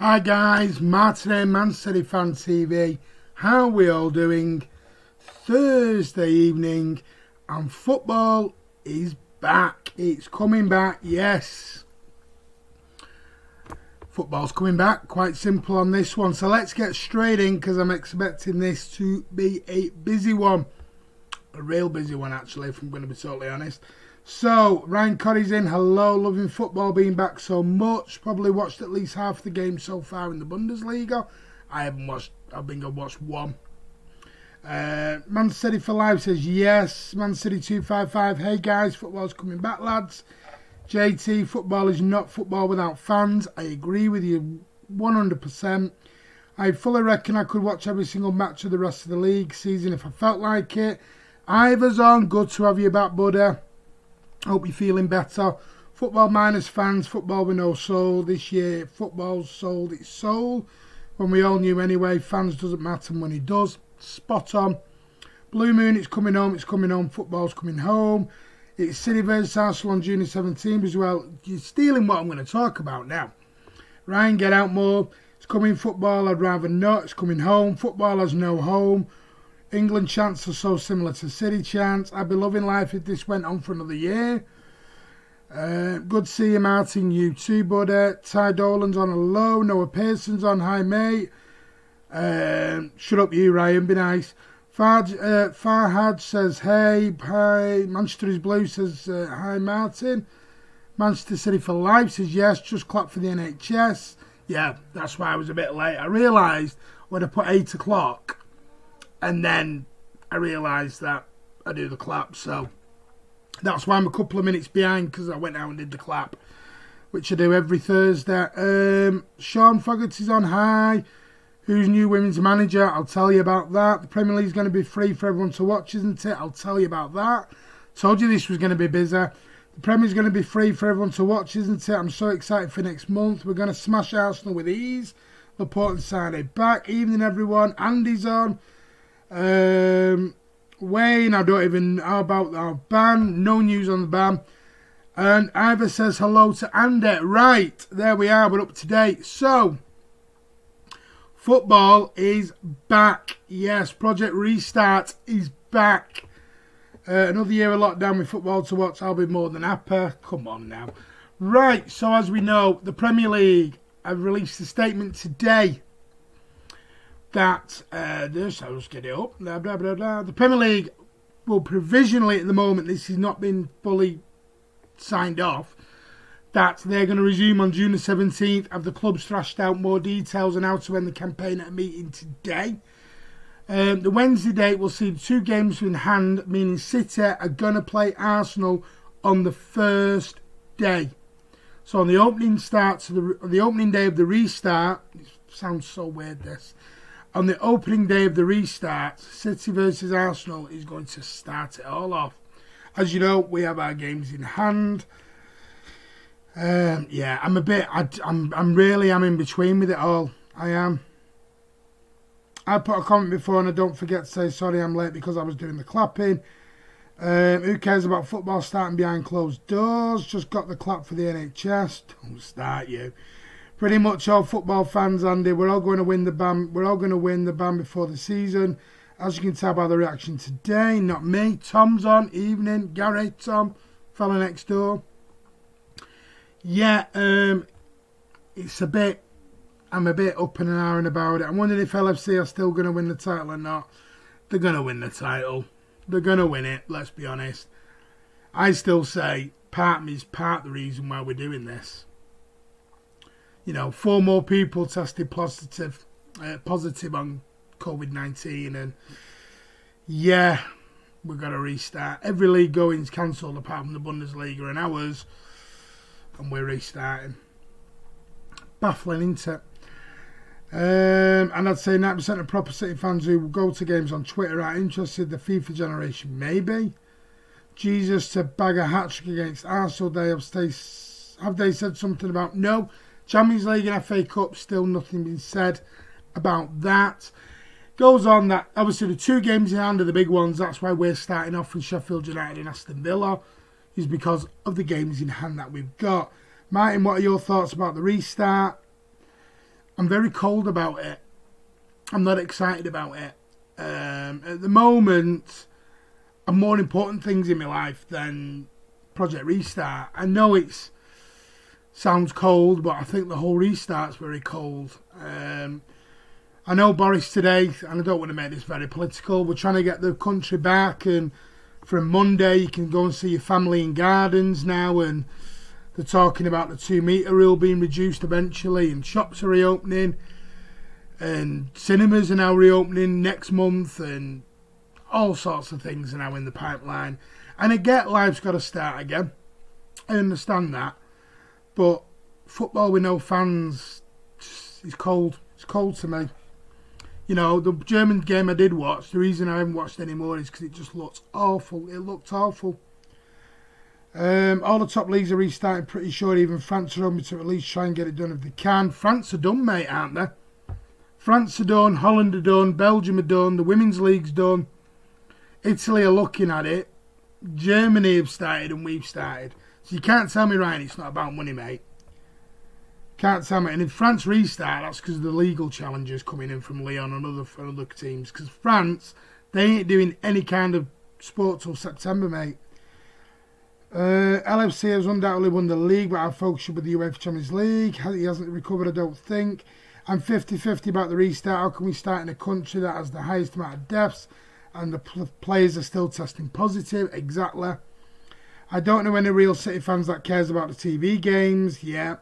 Hi guys, Martin A, Man City Fan TV. How are we all doing? Thursday evening and football is back. It's coming back, yes. Football's coming back, quite simple on this one. So let's get straight in because I'm expecting this to be a busy one. A real busy one actually, if I'm going to be totally honest. So, Ryan Coddy's in. Hello, loving football, being back so much. Probably watched at least half the game so far in the Bundesliga. I haven't watched, I've been going to watch one. Man City for Life says yes. Man City 255. Hey guys, football's coming back, lads. JT, football is not football without fans. I agree with you 100%. I fully reckon I could watch every single match of the rest of the league season if I felt like it. Ivor's on. Good to have you back, buddy. Hope you're feeling better. Football minus fans, football with no soul. This year, football's sold its soul. When we all knew anyway, fans doesn't matter when he does. Spot on. Blue Moon, it's coming home, football's coming home. It's City versus Arsenal on June 17th as well. You're stealing what I'm going to talk about now. Ryan, get out more. It's coming football, I'd rather not. It's coming home. Football has no home. England chants are so similar to City chants. I'd be loving life if this went on for another year. Good to see you, Martin. You too, buddy. Ty Dolan's on a low. Noah Pearson's on. Hi, mate. Shut up, you, Ryan. Be nice. Farhad says, hey. Hi. Manchester is Blue says, hi, Martin. Manchester City for Life says, yes. Just clap for the NHS. Yeah, that's why I was a bit late. I realised when I put 8 o'clock, and then I realised that I do the clap, so that's why I'm a couple of minutes behind, because I went out and did the clap, which I do every Thursday. Sean Fogarty's on. Hi. Who's new women's manager? I'll tell you about that. The Premier League's going to be free for everyone to watch, isn't it? I'll tell you about that. Told you this was going to be busy. The Premier's going to be free for everyone to watch, isn't it? I'm so excited for next month. We're going to smash Arsenal with ease. Laporte and Sané back. Evening, everyone. Andy's on. Wayne, I don't even know about our ban. No news on the ban. And Ivor says hello to Andy. Right, there we are. We're up to date. So, football is back. Yes, Project Restart is back. Another year of lockdown with football to watch. I'll be more than happy. Come on now. Right, so as we know, the Premier League have released a statement today that I'll just get it up. Blah, blah, blah, blah. The Premier League will provisionally, at the moment, this has not been fully signed off, that they're going to resume on June the 17th. Have the clubs thrashed out more details on how to end the campaign at a meeting today. The Wednesday date will see 2 games in hand, meaning City are going to play Arsenal on the first day. So on the opening day of the restart, it sounds so weird this. On the opening day of the restart, City versus Arsenal is going to start it all off. As you know, we have our games in hand. Yeah, I'm a bit. I'm in between with it all. I am. I put a comment before, and I don't forget to say sorry I'm late because I was doing the clapping. Who cares about football starting behind closed doors? Just got the clap for the NHS. Don't start you. Pretty much all football fans, Andy. We're all going to win the ban. We're all going to win the ban before the season. As you can tell by the reaction today, not me. Tom's on. Evening. Gary, Tom, fella next door. Yeah, it's a bit. I'm a bit up and ahhing about it. I'm wondering if LFC are still going to win the title or not. They're going to win the title. They're going to win it. Let's be honest. I still say part of me is part of the reason why we're doing this. You know, 4 more people tested positive on COVID-19, and yeah, we've got to restart. Every league going's cancelled apart from the Bundesliga and ours, and we're restarting. Baffling, isn't it? And I'd say 90% of proper City fans who go to games on Twitter are interested. The FIFA generation, maybe. Jesus to bag a hat-trick against Arsenal. Have they said something about no? Champions League and FA Cup, still nothing been said about that. Goes on that obviously the 2 games in hand are the big ones. That's why we're starting off with Sheffield United and Aston Villa, is because of the games in hand that we've got. Martin, what are your thoughts about the restart? I'm very cold about it. I'm not excited about it. At the moment, I've more important things in my life than Project Restart. I know it sounds cold, but I think the whole restart's very cold. I know Boris today, and I don't want to make this very political, we're trying to get the country back, and from Monday you can go and see your family in gardens now, and they're talking about the 2-metre rule being reduced eventually, and shops are reopening, and cinemas are now reopening next month, and all sorts of things are now in the pipeline. And I get life's got to start again. I understand that. But football with no fans is cold. It's cold to me. You know, the German game I did watch, the reason I haven't watched anymore is because it just looked awful. It looked awful. All the top leagues are restarting pretty sure. Even France are hoping to at least try and get it done if they can. France are done, mate, aren't they? France are done, Holland are done, Belgium are done, the Women's League's done. Italy are looking at it. Germany have started and we've started. So you can't tell me, Ryan, it's not about money, mate. Can't tell me. And if France restart, that's because of the legal challenges coming in from Lyon and other teams. Because France, they ain't doing any kind of sport till September, mate. LFC has undoubtedly won the league, but our focus should be the UEFA Champions League. He hasn't recovered, I don't think. I'm 50-50 about the restart. How can we start in a country that has the highest amount of deaths and the players are still testing positive? Exactly. I don't know any real City fans that cares about the TV games. Yeah.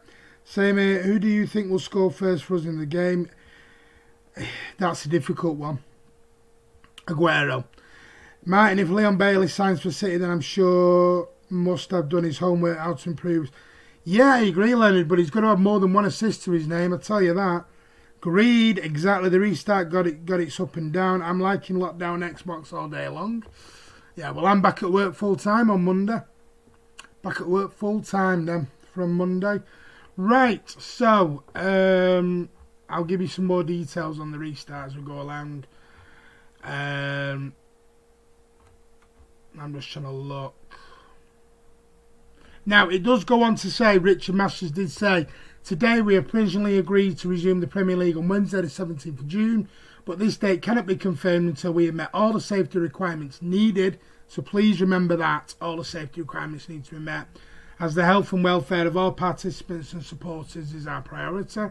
Same here. Who do you think will score first for us in the game? That's a difficult one. Aguero. Martin, if Leon Bailey signs for City, then I'm sure must have done his homework how to improve. Yeah, I agree, Leonard, but he's got to have more than one assist to his name, I tell you that. Agreed, exactly. The restart got its up and down. I'm liking lockdown Xbox all day long. Yeah, well, I'm back at work full time on Monday. Back at work full time then from Monday. Right, so I'll give you some more details on the restart as we go along. I'm just trying to look. Now, it does go on to say, Richard Masters did say, today we have provisionally agreed to resume the Premier League on Wednesday the 17th of June, but this date cannot be confirmed until we have met all the safety requirements needed. So please remember that all the safety requirements need to be met, as the health and welfare of all participants and supporters is our priority.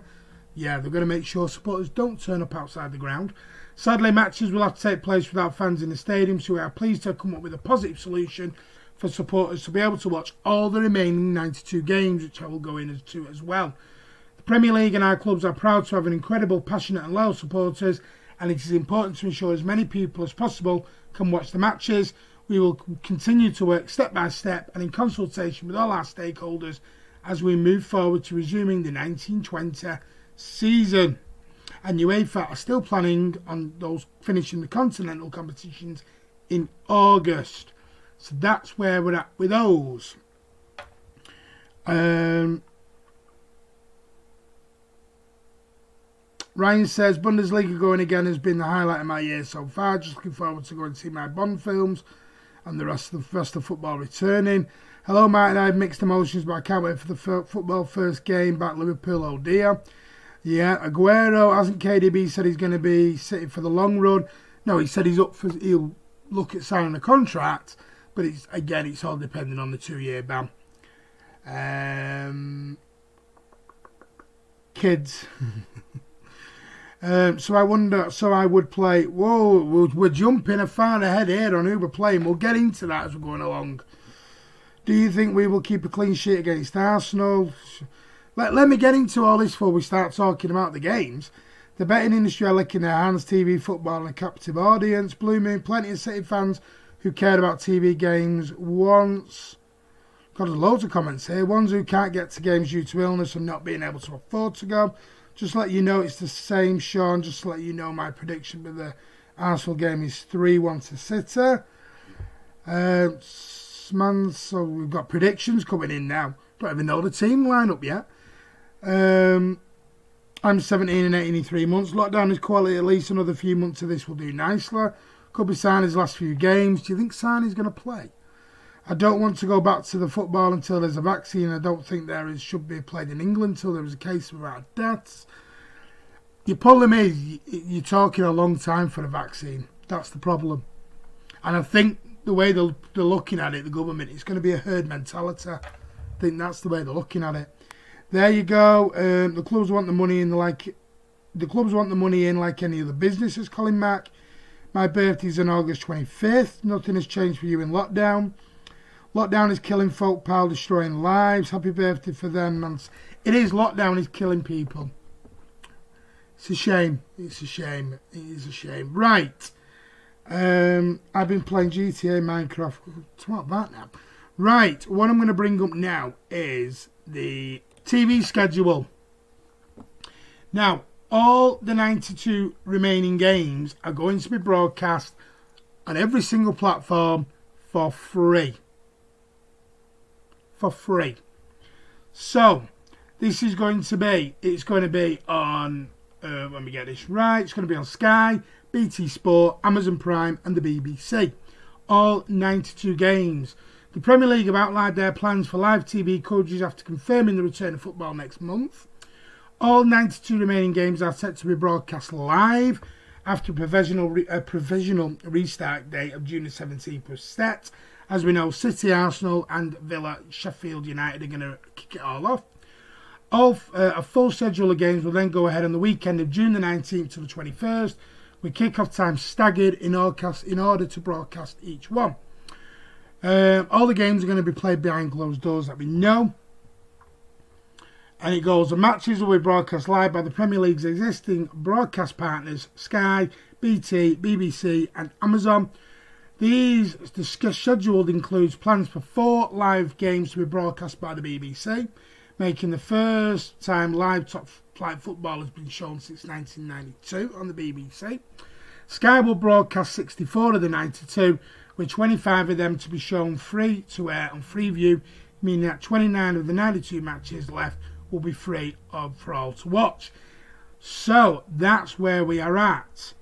Yeah, they're going to make sure supporters don't turn up outside the ground. Sadly, matches will have to take place without fans in the stadium, so we are pleased to have come up with a positive solution for supporters to be able to watch all the remaining 92 games, which I will go into as well. The Premier League and our clubs are proud to have an incredible, passionate and loyal supporters, and it is important to ensure as many people as possible can watch the matches. We will continue to work step by step and in consultation with all our stakeholders as we move forward to resuming the 1920 season. And UEFA are still planning on those finishing the continental competitions in August. So that's where we're at with those. Ryan says, Bundesliga going again has been the highlight of my year so far. Just looking forward to going to see my Bond films and the rest of football returning. Hello, Martin. I have mixed emotions, but I can't wait for the football first game back Liverpool. Oh dear. Yeah, Aguero, hasn't KDB said he's going to be sitting for the long run? No, he said he'll look at signing a contract. But it's all depending on the 2-year ban. Kids. So I would play. Whoa, we're jumping far ahead here on who we're playing. We'll get into that as we're going along. Do you think we will keep a clean sheet against Arsenal? Let me get into all this before we start talking about the games. The betting industry are licking their hands. TV football and a captive audience. Blue Moon, plenty of City fans who cared about TV games once. Got loads of comments here. Ones who can't get to games due to illness and not being able to afford to go. Just to let you know, it's the same, Sean. Just to let you know, my prediction for the Arsenal game is 3-1 to City. So we've got predictions coming in now. Don't even know the team lineup yet. I'm 17 and 18 in 3 months. Lockdown is quality. At least another few months of this will do nicely. Could be Sané's last few games. Do you think Sané's going to play? I don't want to go back to the football until there's a vaccine. I don't think should be played in England until there is a case of deaths. Your problem is you're talking a long time for a vaccine. That's the problem. And I think the way they're looking at it, the government, it's going to be a herd mentality. I think that's the way they're looking at it. There you go. The clubs want the money in like any other businesses. Colin Mack. My birthday's on August 25th. Nothing has changed for you in lockdown. Lockdown is killing folk, pal, destroying lives. Happy birthday for them, man. It is. Lockdown is killing people. It's a shame. It's a shame. It is a shame. Right. I've been playing GTA, Minecraft. It's about that now. Right. What I'm going to bring up now is the TV schedule. Now, all the 92 remaining games are going to be broadcast on every single platform for free. For free. So, this is going to be, it's going to be on, let me get this right, it's going to be on Sky, BT Sport, Amazon Prime and the BBC. All 92 games. The Premier League have outlined their plans for live TV coverage after confirming the return of football next month. All 92 remaining games are set to be broadcast live after a provisional restart date of June the 17th was set. As we know, City, Arsenal and Villa, Sheffield United are going to kick it all off. A full schedule of games will then go ahead on the weekend of June the 19th to the 21st, with kick-off time staggered in order to broadcast each one. All the games are going to be played behind closed doors that we know. And it goes, the matches will be broadcast live by the Premier League's existing broadcast partners, Sky, BT, BBC and Amazon. The schedule includes plans for 4 live games to be broadcast by the BBC, making the first time live top flight football has been shown since 1992 on the BBC. Sky will broadcast 64 of the 92, with 25 of them to be shown free to air on Freeview, meaning that 29 of the 92 matches left will be free for all to watch. So that's where we are at.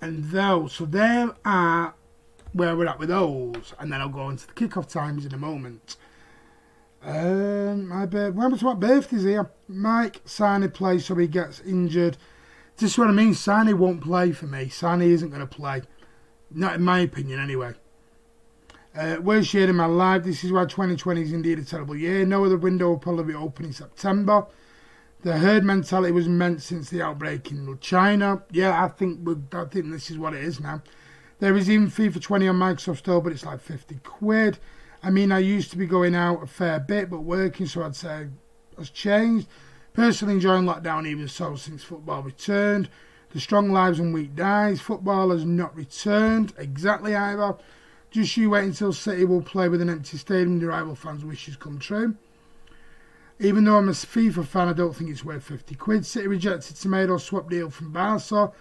So there are where we're at with those, and then I'll go into the kick-off times in a moment. When was what birthdays here? Mike Sarney plays, so he gets injured. This is what I mean. Sarney won't play for me. Sarney isn't going to play, not in my opinion, anyway. Worst year in my life. This is why 2020 is indeed a terrible year. No other window will probably be open in September. The herd mentality was meant since the outbreak in China. Yeah, I think this is what it is now. There is even FIFA 20 on Microsoft Store, but it's like 50 quid. I mean, I used to be going out a fair bit, but working, so I'd say has changed. Personally enjoying lockdown even so since football returned. The strong lives and weak dies. Football has not returned exactly either. Just you wait until City will play with an empty stadium and the rival fans' wishes come true. Even though I'm a FIFA fan, I don't think it's worth 50 quid. City rejected Semedo swap deal from Barca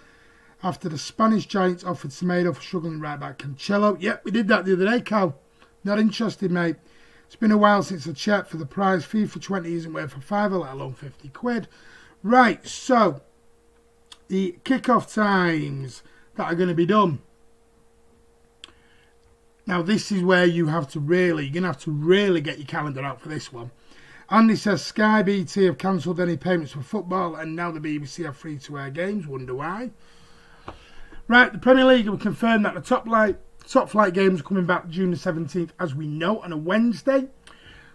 after the Spanish Giants offered Semedo for struggling right back Cancelo. Yep, we did that the other day, Cal. Not interested, mate. It's been a while since I checked for the price. FIFA 20 isn't worth a fiver, let alone 50 quid. Right, so the kick-off times that are going to be done. Now, this is where you're going to have to really get your calendar out for this one. Andy says Sky BT have cancelled any payments for football and now the BBC have free-to-air games. Wonder why. Right, the Premier League have confirmed that the top flight games are coming back June the 17th, as we know, on a Wednesday.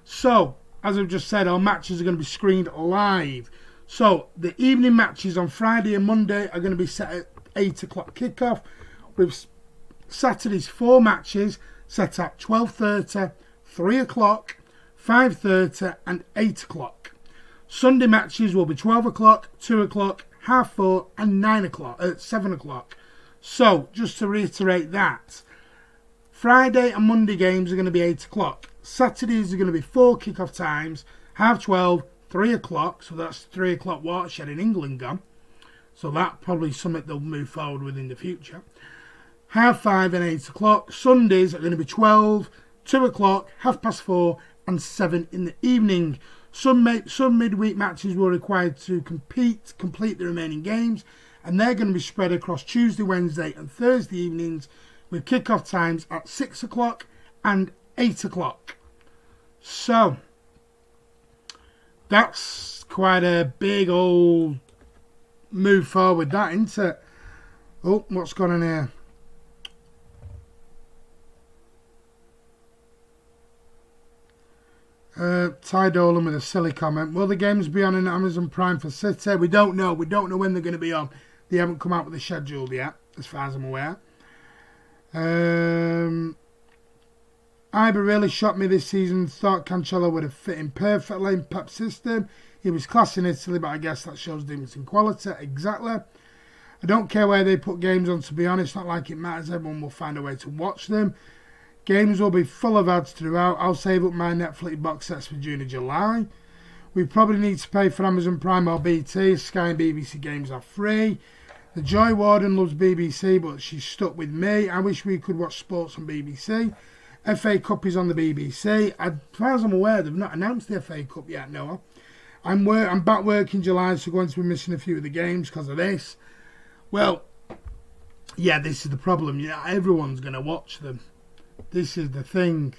So, as I've just said, our matches are going to be screened live. So, the evening matches on Friday and Monday are going to be set at 8 o'clock kickoff, with Saturday's 4 matches set at 12:30, 3 o'clock, 5:30 and 8 o'clock. Sunday matches will be 12 o'clock, 2 o'clock, 4:30 and 7 o'clock. So, just to reiterate that, Friday and Monday games are going to be 8 o'clock. Saturdays are going to be 4 kick-off times, 12:30, 3 o'clock, so that's 3 o'clock watershed in England gone. So that probably something they'll move forward with in the future. 5:30 and 8 o'clock. Sundays are going to be 12, 2 o'clock, 4:30 and 7 in the evening. Some midweek matches were required to complete the remaining games, and they're going to be spread across Tuesday, Wednesday and Thursday evenings, with kick-off times at 6 o'clock and 8 o'clock. So, that's quite a big old move forward, that, isn't it? Oh, what's going on here? Ty Dolan with a silly comment. Will the games be on Amazon Prime for City? We don't know. We don't know when they're going to be on. They haven't come out with a schedule yet, as far as I'm aware. Iber really shocked me this season. Thought Cancelo would have fit in perfectly in Pep's system. He was class in Italy, but I guess that shows difference in quality. Exactly. I don't care where they put games on, to be honest. Not like it matters. Everyone will find a way to watch them. Games will be full of ads throughout. I'll save up my Netflix box sets for June and July. We probably need to pay for Amazon Prime or BT. Sky and BBC games are free. The Joy Warden loves BBC, but she's stuck with me. I wish we could watch sports on BBC. FA Cup is on the BBC. As far as I'm aware, they've not announced the FA Cup yet, Noah. I'm back work in July, so going to be missing a few of the games because of this. Well, yeah, this is the problem. Yeah, everyone's going to watch them. This is the thing.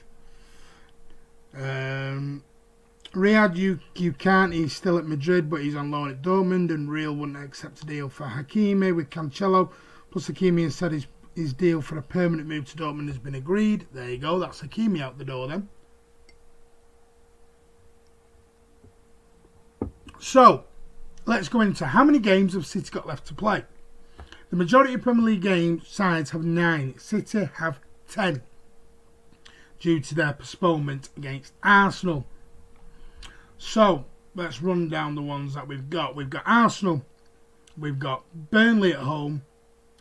Riyad, you can't. He's still at Madrid, but he's on loan at Dortmund, and Real wouldn't accept a deal for Hakimi with Cancelo. Plus, Hakimi has said his deal for a permanent move to Dortmund has been agreed. There you go. That's Hakimi out the door then. So, let's go into how many games have City got left to play. The majority of Premier League game sides have 9. City have 10. Due to their postponement against Arsenal. So, let's run down the ones that we've got. We've got Arsenal. We've got Burnley at home.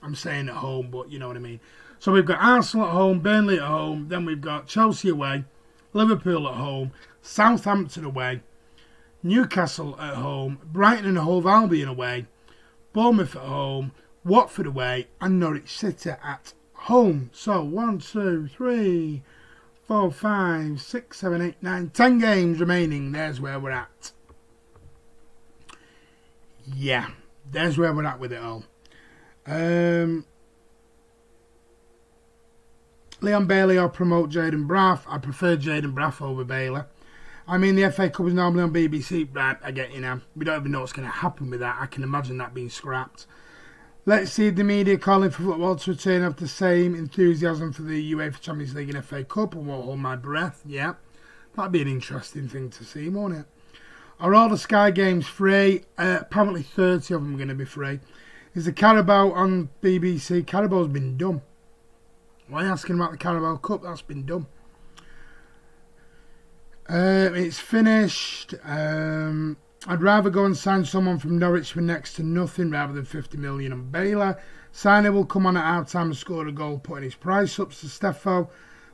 I'm saying at home, but you know what I mean. So we've got Arsenal at home, Burnley at home. Then we've got Chelsea away, Liverpool at home, Southampton away, Newcastle at home, Brighton and Hove Albion away, Bournemouth at home, Watford away, and Norwich City at home. So 1, 2, 3, 4, 5, 6, 7, 8, 9, 10 games remaining. There's where we're at. Yeah, there's where we're at with it all. Leon Bailey or promote Jaden Braff. I prefer Jaden Braff over Bailey. I mean, the FA Cup is normally on BBC. Right, I get you now. We don't even know what's going to happen with that. I can imagine that being scrapped. Let's see the media calling for football to return of the same enthusiasm for the UEFA Champions League and FA Cup. I won't hold my breath. Yeah, that'd be an interesting thing to see, won't it? Are all the Sky games free? Apparently 30 of them are going to be free. Is the Carabao on BBC? Carabao's been done. Why are you asking about the Carabao Cup? That's been done. It's finished. I'd rather go and sign someone from Norwich for next to nothing rather than 50 million on Baylor. Signer will come on at half time and score a goal, putting his price up. So Steffo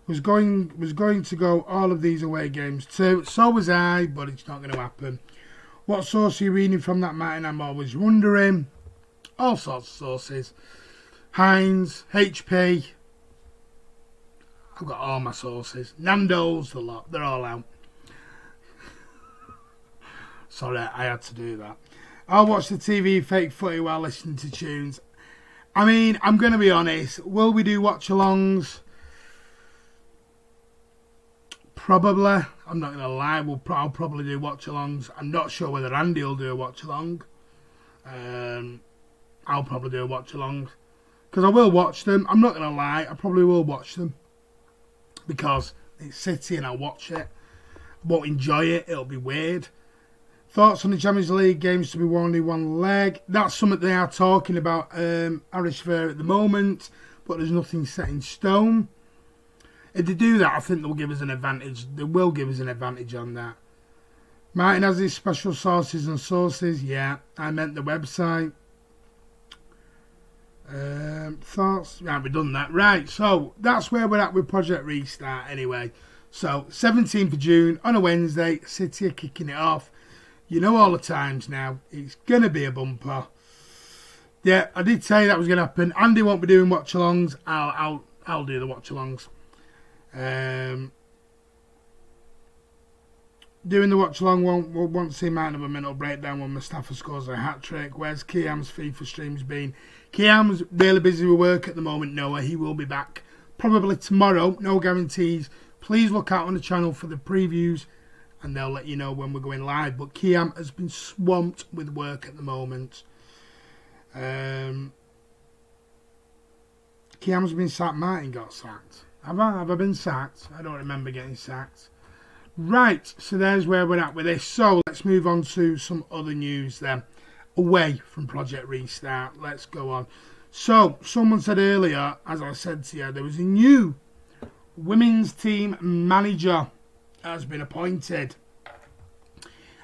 was going to go all of these away games too. So was I, but it's not going to happen. What source are you reading from that, Martin? I'm always wondering. All sorts of sources. Heinz, HP. I've got all my sources. Nando's, the lot. They're all out. Sorry, I had to do that. I'll watch the TV fake footy while listening to tunes. I mean, I'm going to be honest. Will we do watch-alongs? Probably. I'm not going to lie. I'll probably do watch-alongs. I'm not sure whether Andy will do a watch-along. I'll probably do a watch-along. Because I will watch them. I'm not going to lie. I probably will watch them. Because it's City and I'll watch it. I won't enjoy it. It'll be weird. Thoughts on the Champions League games to be only one leg? That's something they are talking about Irish Fair at the moment, but there's nothing set in stone. If they do that, I think they'll give us an advantage. They will give us an advantage on that. Martin has his special sources and sources. Yeah, I meant the website. Thoughts? Right, we've done that. Right, so that's where we're at with Project Restart anyway. So, 17th of June on a Wednesday, City are kicking it off. You know all the times now. It's going to be a bumper. Yeah, I did say that was going to happen. Andy won't be doing watch-alongs. I'll do the watch-alongs. Doing the watch-along won't see Martin of a mental breakdown when Mustafa scores a hat-trick. Where's Kiam's FIFA streams been? Kiam's really busy with work at the moment, Noah. He will be back probably tomorrow. No guarantees. Please look out on the channel for the previews and they'll let you know when we're going live. But Kiam has been swamped with work at the moment. Kiam's been sacked. Martin got sacked. Have I been sacked? I don't remember getting sacked. Right, so there's where we're at with this. So let's move on to some other news then. Away from Project Restart. Let's go on. So, someone said earlier, as I said to you, there was a new women's team manager has been appointed.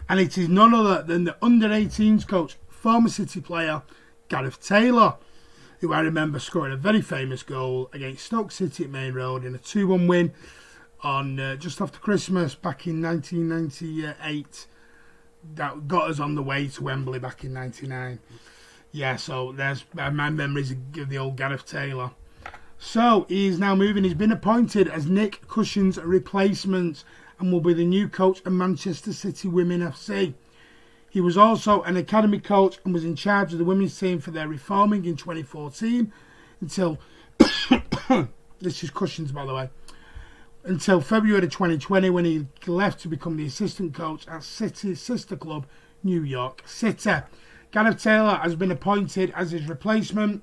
And it is none other than the under-18s coach, former City player, Gareth Taylor, who I remember scoring a very famous goal against Stoke City at Main Road in a 2-1 win on just after Christmas back in 1998. That got us on the way to Wembley back in 99. Yeah, so there's my memories of the old Gareth Taylor. So he's now moving. He's been appointed as Nick Cushion's replacement and will be the new coach of Manchester City Women FC. He was also an academy coach and was in charge of the women's team for their reforming in 2014 until this is Cushion's, by the way, until February 2020 when he left to become the assistant coach at City's sister club, New York City. Gareth Taylor has been appointed as his replacement,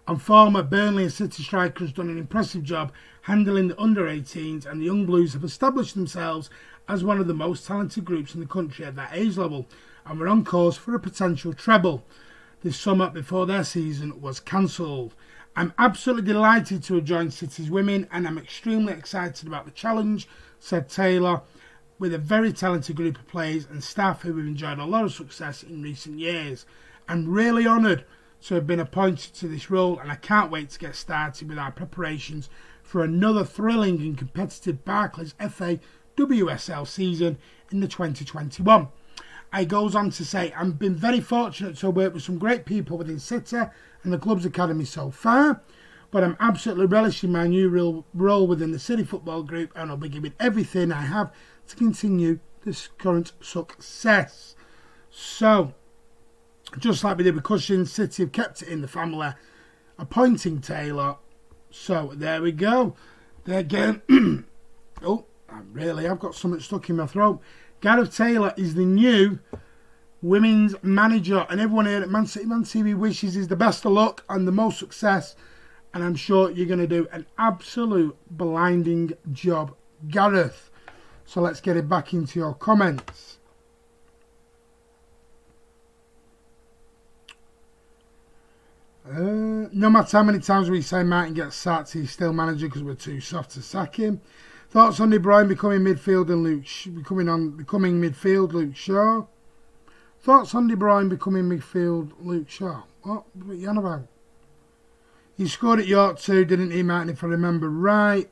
and former Burnley and City striker has done an impressive job handling the under-18s, and the Young Blues have established themselves as one of the most talented groups in the country at that age level, and were on course for a potential treble this summer before their season was cancelled. I'm absolutely delighted to have joined City's women, and I'm extremely excited about the challenge, said Taylor, with a very talented group of players and staff who have enjoyed a lot of success in recent years. I'm really honoured to have been appointed to this role, and I can't wait to get started with our preparations for another thrilling and competitive Barclays FA WSL season in the 2021. He goes on to say, I've been very fortunate to work with some great people within City and the club's academy so far, but I'm absolutely relishing my new role within the City Football Group, and I'll be giving everything I have to continue this current success. So, just like we did with Cushion, City have kept it in the family, appointing Taylor. So, there we go. They're getting... I've got something stuck in my throat. Gareth Taylor is the new women's manager, and everyone here at Man City Man TV wishes is the best of luck and the most success, and I'm sure you're going to do an absolute blinding job, Gareth. So let's get it back into your comments. No matter how many times we say Martin gets sacked, he's still manager because we're too soft to sack him. Thoughts on De Bruyne becoming midfield and becoming midfield, Luke Shaw? Thoughts on De Bruyne becoming midfield, Luke Shaw? What are you on about? He scored at York too, didn't he, Martin, if I remember right?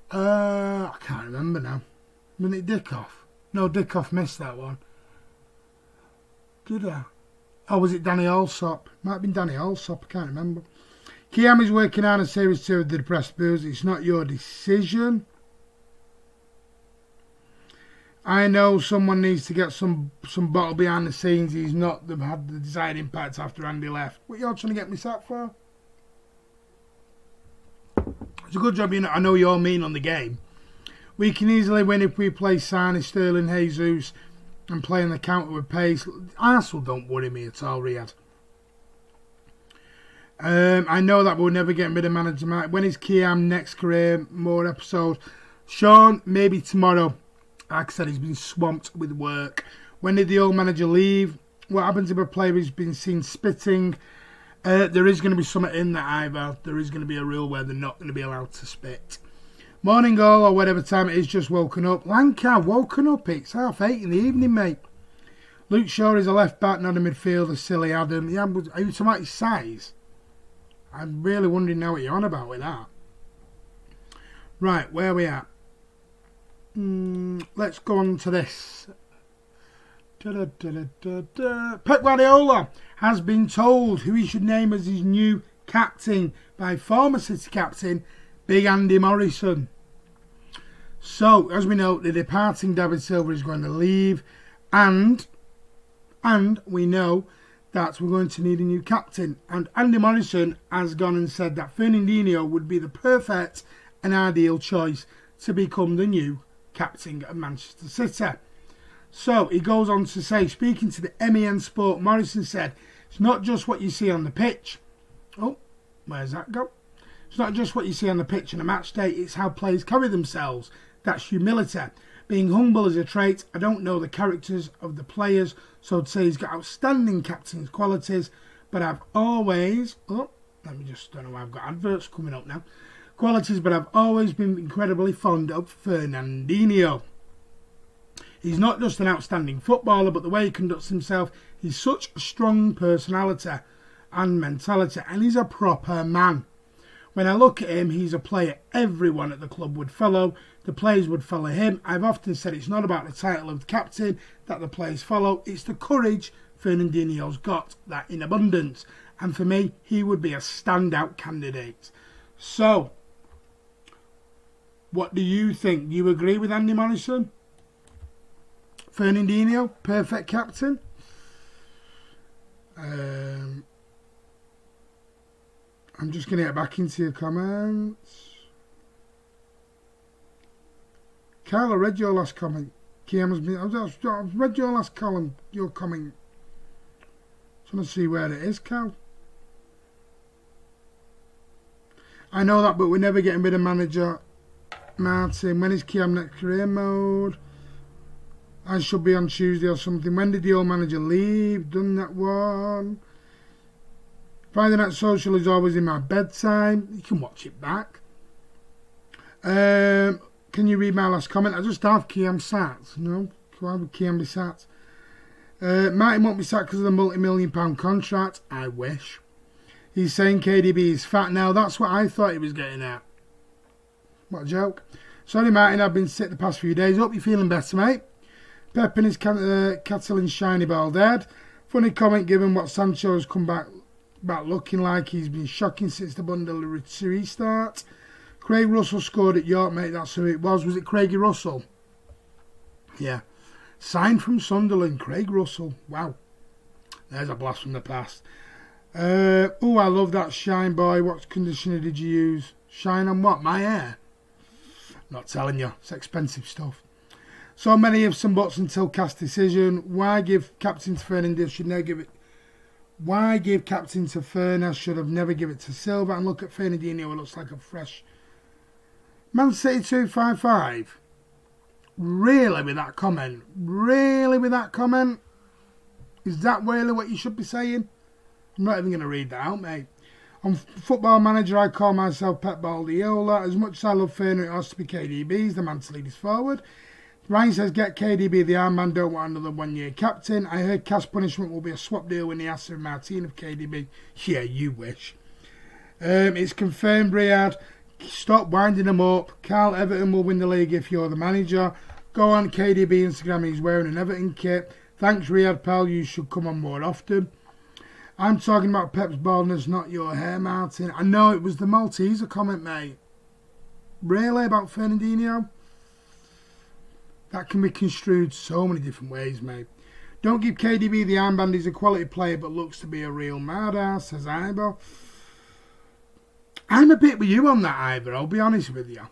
I can't remember now. Wasn't it Dickoff? No, Dickoff missed that one. Did I? Oh, was it Danny Allsop? Might have been Danny Allsop, I can't remember. Kiam is working on a Series 2 of the Depressed Blues. It's not your decision. I know someone needs to get some bottle behind the scenes. He's not had the desired impact after Andy left. What you're trying to get me sacked for? It's a good job, I know you're mean on the game. We can easily win if we play Sane, Sterling, Jesus and play on the counter with pace. Arsenal don't worry me at all, Riyadh. I know that we'll never get rid of manager Mike. When is Kiam next career? More episodes. Sean, maybe tomorrow. Like I said, he's been swamped with work. When did the old manager leave? What happens if a player has been seen spitting? There is going to be something in that either. There is going to be a rule where they're not going to be allowed to spit. Morning all, or whatever time it is, just woken up. Lanka, woken up. It's 8:30 in the evening, mate. Luke Shaw is a left back, not a midfielder. Silly Adam. Yeah, are you talking about his size? I'm really wondering now what you're on about with that. Right, where are we at? Let's go on to this. Pep Guardiola has been told who he should name as his new captain by former City captain Big Andy Morrison. So, as we know, the departing David Silva is going to leave, and we know that we're going to need a new captain. And Andy Morrison has gone and said that Fernandinho would be the perfect and ideal choice to become the new captain of Manchester City. So he goes on to say, speaking to the MEN Sport, Morrison said, it's not just what you see on the pitch. Oh, where's that go? It's not just what you see on the pitch on a match day, it's how players carry themselves. That's humility. Being humble is a trait. I don't know the characters of the players, so I'd say he's got outstanding captain's qualities, but I've always... Oh, let me just... don't know why I've got adverts coming up now. Qualities, but I've always been incredibly fond of Fernandinho. He's not just an outstanding footballer, but the way he conducts himself, he's such a strong personality and mentality, and he's a proper man. When I look at him, he's a player everyone at the club would follow. The players would follow him. I've often said it's not about the title of the captain that the players follow. It's the courage Fernandinho's got, that in abundance. And for me, he would be a standout candidate. So, what do you think? Do you agree with Andy Morrison? Fernandinho, perfect captain. I'm just going to get back into your comments. Carl, I read your last comment. I've read your last column, your comment. Just want to see where it is, Carl. I know that, but we're never getting rid of manager Martin. When is Kiam next career mode? I should be on Tuesday or something. When did the old manager leave? Done that one. Friday Night Social is always in my bedtime. You can watch it back. Can you read my last comment? I just have Kiam sat. No? Why would Kiam be sat? Martin won't be sacked because of the multi-million-pound contract. I wish. He's saying KDB is fat now. That's what I thought he was getting at. What a joke. Sorry, Martin, I've been sick the past few days. Hope you're feeling better, mate. Pep and his Catalan shiny ball dead. Funny comment given what Sancho has come back looking like. He's been shocking since the bundle restart. Craig Russell scored at York, mate. That's who it was. Was it Craigie Russell? Yeah. Signed from Sunderland. Craig Russell. Wow. There's a blast from the past. Oh, I love that shine, boy. What conditioner did you use? Shine on what? My hair? Not telling you. It's expensive stuff. So many ifs and buts until cast decision. Why give captain to Fernandinho? Should never give it. Why give captain to Fernandinho? Should have never give it to Silva. And look at Fernandinho. It looks like a fresh Man City 255. Really with that comment? Really with that comment? Is that really what you should be saying? I'm not even going to read that out, mate. On Football Manager, I call myself Pep Guardiola. As much as I love Fernandinho, it has to be KDB. He's the man to lead us forward. Ryan says, get KDB the armband, don't want another one-year captain. I heard cash punishment will be a swap deal when he asks for Martin of KDB. Yeah, you wish. It's confirmed, Riyadh. Stop winding him up. Carl, Everton will win the league if you're the manager. Go on KDB Instagram, he's wearing an Everton kit. Thanks, Riyadh, pal, you should come on more often. I'm talking about Pep's baldness, not your hair, Martin. I know it was the Malteser comment, mate. Really, about Fernandinho? That can be construed so many different ways, mate. Don't give KDB the armband. He's a quality player, but looks to be a real mad-ass, says Ivor. I'm a bit with you on that, Ivor. I'll be honest with you.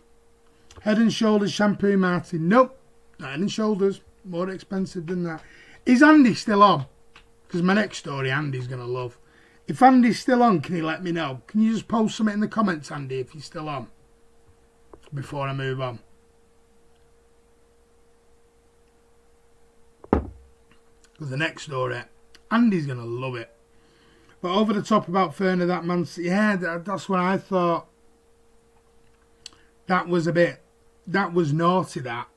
Head and Shoulders shampoo, Martin. Nope. Not Head and Shoulders. More expensive than that. Is Andy still on? Because my next story, Andy's going to love. If Andy's still on, can he let me know? Can you just post something in the comments, Andy, if you're still on? Before I move on. Because the next story, Andy's going to love it. But over the top about Ferner, that man, yeah, that's what I thought. That was naughty, that.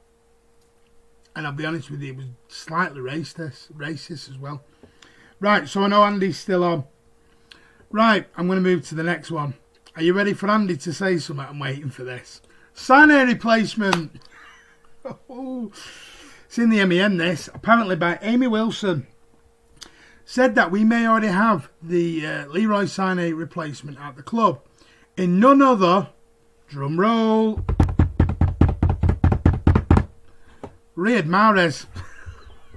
And I'll be honest with you, it was slightly racist as well. Right, so I know Andy's still on. Right, I'm going to move to the next one. Are you ready for Andy to say something? I'm waiting for this. Sané replacement. It's in the MEN, this. Apparently by Amy Wilson. Said that we may already have the Leroy Sané replacement at the club. In none other, drum roll, Riyad Mahrez.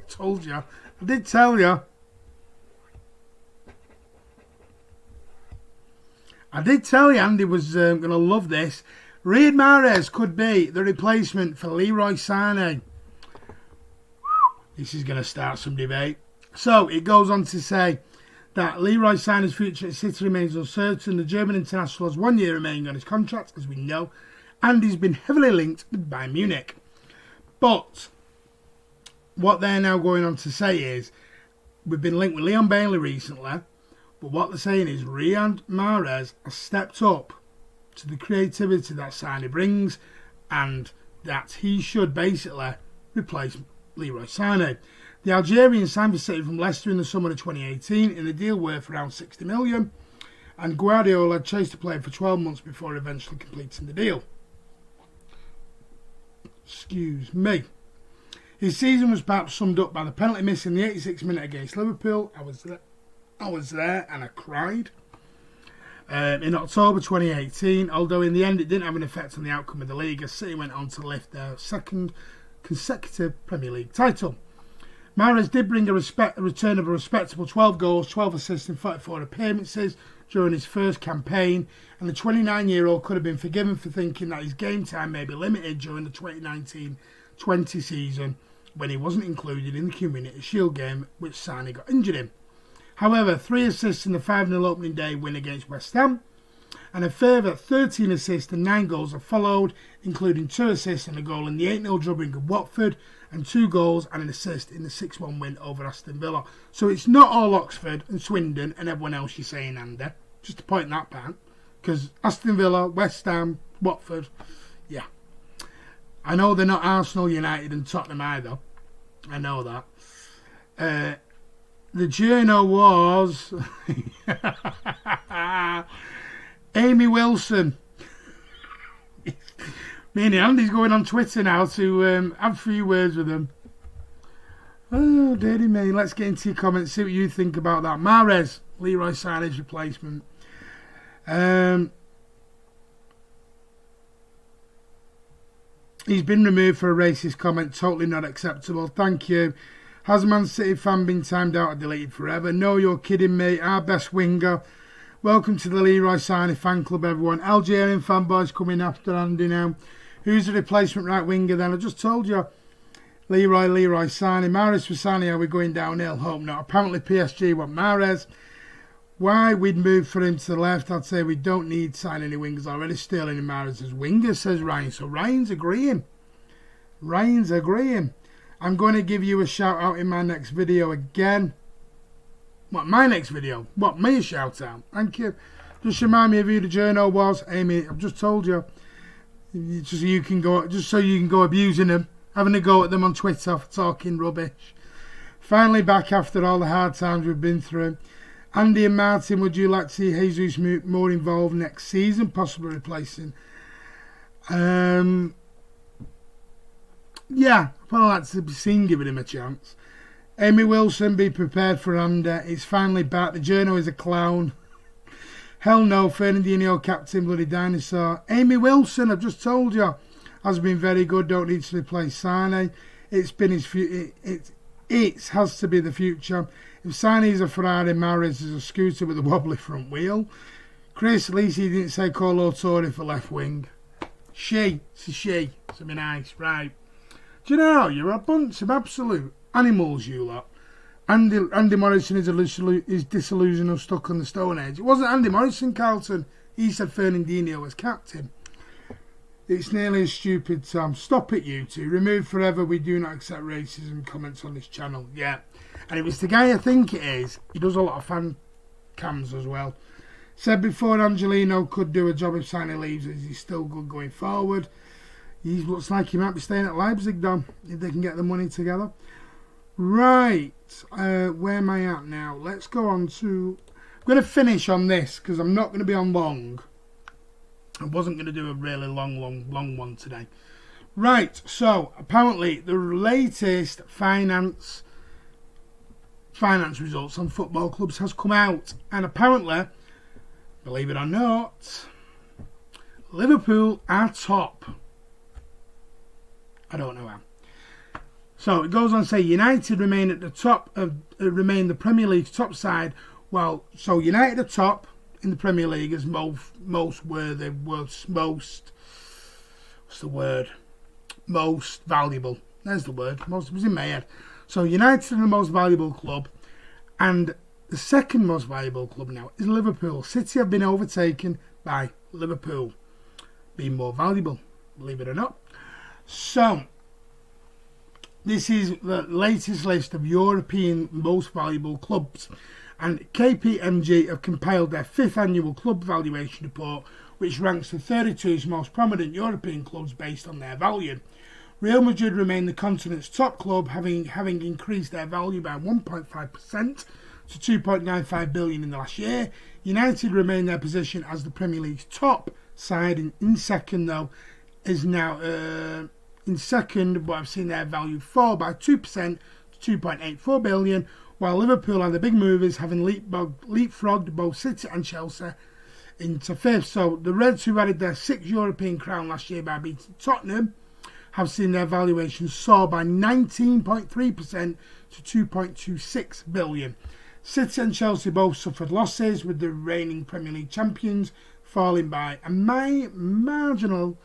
Told you. I did tell you. I did tell you Andy was going to love this. Riyad Mahrez could be the replacement for Leroy Sané. This is going to start some debate. So it goes on to say that Leroy Sané's future at City remains uncertain. The German international has 1 year remaining on his contract, as we know, and he's been heavily linked with Bayern Munich. But what they're now going on to say is, we've been linked with Leon Bailey recently, but what they're saying is Riyad Mahrez has stepped up to the creativity that Sané brings, and that he should basically replace Leroy Sané. The Algerian signed for City from Leicester in the summer of 2018 in a deal worth around 60 million, and Guardiola chased the player for 12 months before eventually completing the deal. Excuse me. His season was perhaps summed up by the penalty miss in the 86th minute against Liverpool. I was there and I cried. In October 2018, although in the end it didn't have an effect on the outcome of the league, as City went on to lift their second consecutive Premier League title. Mahrez did bring a return of a respectable 12 goals, 12 assists and 44 appearances during his first campaign, and the 29-year-old could have been forgiven for thinking that his game time may be limited during the 2019-20 season, when he wasn't included in the Community Shield game which Sané got injured in. However, 3 assists in the 5-0 opening day win against West Ham, and a further 13 assists and 9 goals have followed, including 2 assists and a goal in the 8-0 drubbing of Watford, and 2 goals and an assist in the 6-1 win over Aston Villa. So it's not all Oxford and Swindon and everyone else you're saying, Andy. Just to point that back. Because Aston Villa, West Ham, Watford, yeah. I know they're not Arsenal, United and Tottenham either. I know that. The journal was Amy Wilson. Me and Andy's going on Twitter now to have a few words with them. Oh, dearie me. Let's get into your comments, see what you think about that. Mahrez, Leroy Sané's replacement. He's been removed for a racist comment. Totally not acceptable. Thank you. Has a Man City fan been timed out or deleted forever? No, you're kidding me. Our best winger. Welcome to the Leroy Sané fan club, everyone. Algerian fanboys coming after Andy now. Who's the replacement right winger then? I just told you. Leroy Sané. Mahrez for Sané, are we going downhill? Hope not. Apparently PSG want Mahrez. Why we'd move for him to the left? I'd say we don't need to sign any wingers already. Sterling and Mahrez as wingers, says Ryan. So Ryan's agreeing. I'm going to give you a shout out in my next video again. What, my next video? What, me a shout out? Thank you. Just remind me of who the journal was. Amy, I've just told you. Just so you can go abusing them, having a go at them on Twitter for talking rubbish. Finally back after all the hard times we've been through. Andy and Martin, would you like to see Jesus more involved next season, possibly replacing? Yeah, I'd like to be seen giving him a chance. Amy Wilson, be prepared for Andy. It's finally back. The journal is a clown. Hell no, Fernandinho, captain, bloody dinosaur. Amy Wilson, I've just told you, has been very good. Don't need to replace Sané. It's been his it has to be the future. If Sané is a Ferrari, Mahrez is a scooter with a wobbly front wheel. Chris, at least he didn't say Colo Torre for left wing. It's a she. Something nice, right? Do you know, you're a bunch of absolute animals, you lot. Andy Morrison is disillusioned stuck on the Stone Age. It wasn't Andy Morrison, Carlton. He said Fernandinho was captain. It's nearly as stupid, Tom. Stop it, you two. Remove forever. We do not accept racism comments on this channel. Yeah. And it was the guy I think it is. He does a lot of fan cams as well. Said before Angelino could do a job if Sané leaves. Is he still good going forward? He looks like he might be staying at Leipzig, Dom, if they can get the money together. Right. Where am I at now? Let's go on to... I'm going to finish on this because I'm not going to be on long. I wasn't going to do a really long one today. Right, so apparently the latest finance results on football clubs has come out. And apparently, believe it or not, Liverpool are top. I don't know how. So it goes on to say United remain at the top of remain the Premier League's top side. Well, so United are top in the Premier League as most worthy, most what's the word? Most valuable. There's the word. Most, it was in my head. So United are the most valuable club, and the second most valuable club now is Liverpool. City have been overtaken by Liverpool, being more valuable, believe it or not. So this is the latest list of European most valuable clubs, and KPMG have compiled their 5th annual club valuation report, which ranks the 32 most prominent European clubs based on their value. Real Madrid remain the continent's top club, having increased their value by 1.5% to 2.95 billion in the last year. United remain their position as the Premier League's top side. In second, though, is now in second, but I've seen their value fall by 2% to 2.84 billion, while Liverpool are the big movers, having leapfrogged both City and Chelsea into 5th. So the Reds, who added their 6th European crown last year by beating Tottenham, have seen their valuation soar by 19.3% to 2.26 billion. City and Chelsea both suffered losses, with the reigning Premier League champions falling by a marginal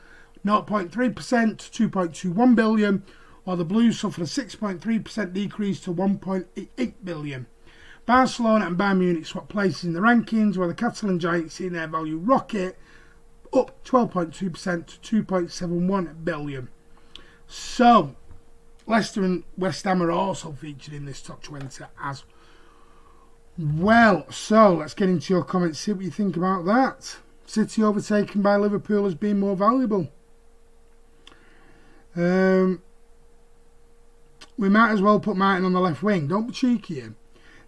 0.3% to 2.21 billion, while the Blues suffered a 6.3% decrease to 1.88 billion. Barcelona and Bayern Munich swapped places in the rankings, while the Catalan giants seen their value rocket up 12.2% to 2.71 billion. So, Leicester and West Ham are also featured in this top 20 as well. So, let's get into your comments, see what you think about that. City overtaken by Liverpool as being more valuable. We might as well put Martin on the left wing. Don't be cheeky here.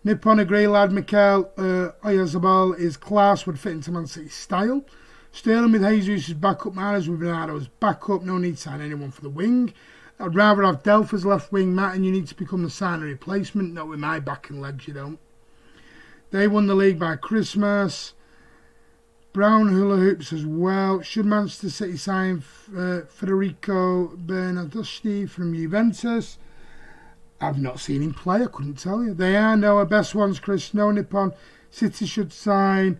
Nippon agree, lad. Mikel Oyarzabal is class, would fit into Man City's style. Sterling with Jesus as backup, Mahrez with Bernardo as backup. No need to sign anyone for the wing. I'd rather have Delph as left wing. Martin, you need to become the signer replacement. Not with my back and legs, you don't. They won the league by Christmas. Brown hula hoops as well. Should Manchester City sign Federico Bernardeschi from Juventus? I've not seen him play, I couldn't tell you. They are now our best ones, Chris. No Nippon. City should sign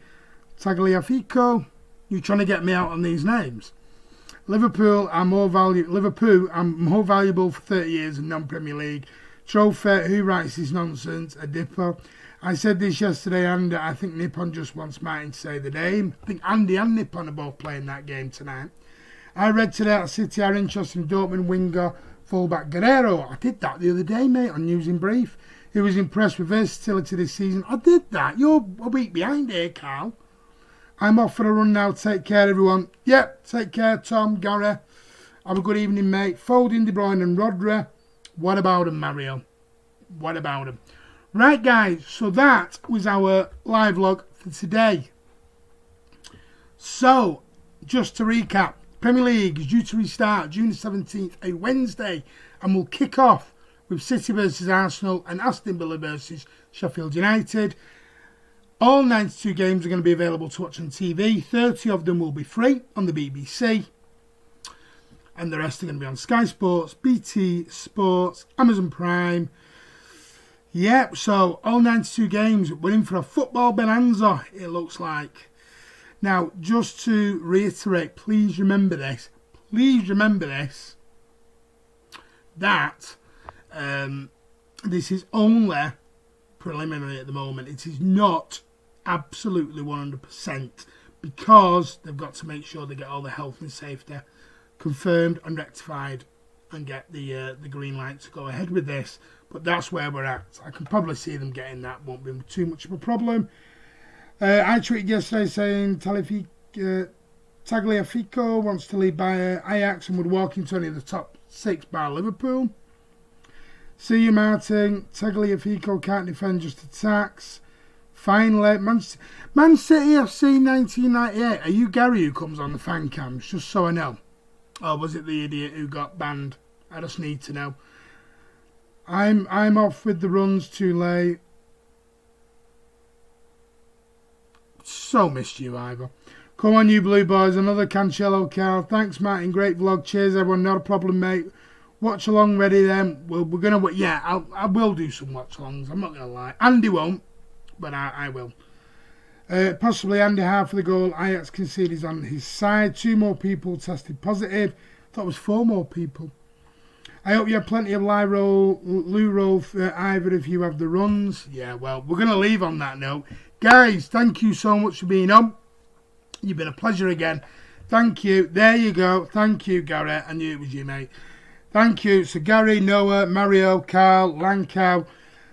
Tagliafico. You're trying to get me out on these names. Liverpool are more valuable for 30 years in non-Premier League. Trophy, who writes this nonsense? A dipper. I said this yesterday, and I think Nippon just wants Martin to say the name. I think Andy and Nippon are both playing that game tonight. I read today that City are interested in Dortmund winger fullback Guerrero. I did that the other day, mate, on News in Brief. He was impressed with versatility this season. I did that. You're a week behind here, Carl. I'm off for a run now. Take care, everyone. Yep, take care, Tom, Gary. Have a good evening, mate. Foden, De Bruyne and Rodri. What about him, Mario? What about him? Right, guys, so that was our live log for today. So, just to recap, Premier League is due to restart June 17th, a Wednesday, and will kick off with City versus Arsenal and Aston Villa versus Sheffield United. All 92 games are going to be available to watch on TV. 30 of them will be free on the BBC. And the rest are going to be on Sky Sports, BT Sports, Amazon Prime. Yep, so all 92 games, we're in for a football bonanza, it looks like. Now, just to reiterate, please remember this, that this is only preliminary at the moment. It is not absolutely 100% because they've got to make sure they get all the health and safety confirmed and rectified and get the green light to go ahead with this. But that's where we're at. I can probably see them getting that. Won't be too much of a problem. I tweeted yesterday saying Tagliafico wants to leave by Ajax and would walk into any of the top 6 bar Liverpool. See you, Martin. Tagliafico can't defend, just attacks. Finally, Man City FC 1998. Are you Gary who comes on the fan cams? Just so I know. Or was it the idiot who got banned? I just need to know. I'm off with the runs too late. So missed you, Ivor. Come on, you blue boys. Another Cancelo Carl. Thanks, Martin. Great vlog. Cheers, everyone. Not a problem, mate. Watch along ready then. We're gonna. Yeah, I will do some watch alongs. I'm not gonna lie. Andy won't, but I will. Possibly Andy half for the goal. Ajax conceded on his side. 2 more people tested positive. thought it was 4 more people. I hope you have plenty of loo roll for either if you have the runs. Yeah, well, we're going to leave on that note. Guys, thank you so much for being on. You've been a pleasure again. Thank you. There you go. Thank you, Gary. I knew it was you, mate. Thank you. So Gary, Noah, Mario, Carl, Lankow,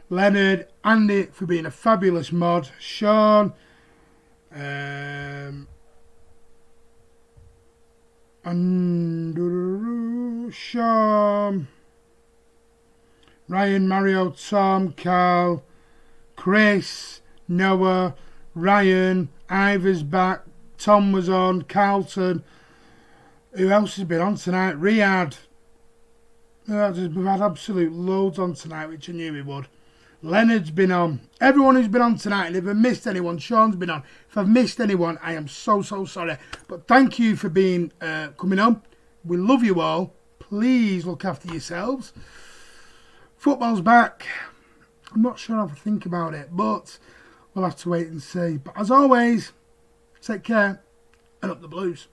Leonard, Andy for being a fabulous mod. Sean, Sean, Ryan, Mario, Tom, Carl, Chris, Noah, Ryan, Ivor's back, Tom was on, Carlton. Who else has been on tonight? Riyadh. We've had absolute loads on tonight, which I knew we would. Leonard's been on. Everyone who's been on tonight, and if I've missed anyone, Sean's been on. If I've missed anyone, I am so sorry. But thank you for being coming on. We love you all. Please look after yourselves. Football's back. I'm not sure how to think about it, but we'll have to wait and see. But as always, take care and up the Blues.